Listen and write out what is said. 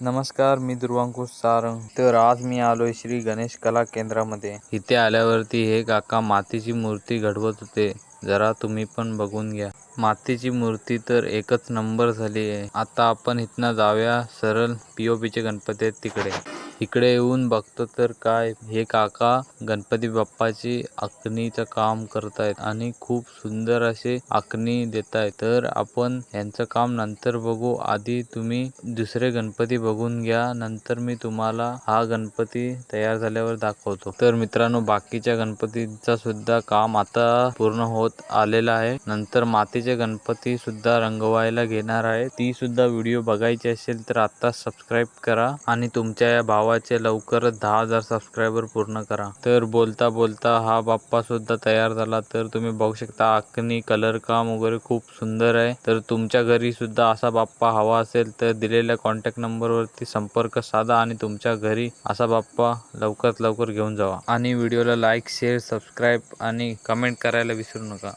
नमस्कार, मी दुर्वांकुश सारंग. तर आज मी आलोय श्री गणेश कला केंद्रामध्ये. इथे आल्यावरती हे काका मातीची मूर्ती घडवत होते. जरा तुम्ही पण बघून घ्या. मातीची मूर्ती तर एकच नंबर झाली आहे. आता आपण इथनं जाऊया सरळ POPचे गणपती आहेत तिकडे. इकडे येऊन बघतो तर काय, हे काका गणपती बाप्पाची आखणीचं काम करतायत आणि खूप सुंदर असे आखणी देतायत. तर आपण यांचं काम नंतर बघू. आधी तुम्ही दुसरे गणपती बघून घ्या, नंतर मी तुम्हाला हा गणपती तयार झाल्यावर दाखवतो. तर मित्रांनो, बाकीच्या गणपतीचा सुद्धा काम आता पूर्ण होत आलेला आहे. नंतर मातीचे गणपती सुद्धा रंगवायला घेणार आहे. ती सुद्धा व्हिडिओ बघायची असेल तर आता सबस्क्राईब करा आणि तुमच्या या भावाचे लवकरच 10,000 सबस्क्रायबर पूर्ण करा. तर बोलता बोलता हा बाप्पा सुद्धा तयार झाला. तर तुम्ही बघू शकता, आखणी, कलर काम वगैरे खूप सुंदर आहे. तर तुमच्या घरी सुद्धा असा बाप्पा हवा असेल तर दिलेल्या कॉन्टॅक्ट नंबरवरती संपर्क साधा आणि तुमच्या घरी असा बाप्पा लवकरात लवकर घेऊन जावा. आणि व्हिडिओला लाईक, शेअर, सबस्क्राईब आणि कमेंट करायला विसरू नका.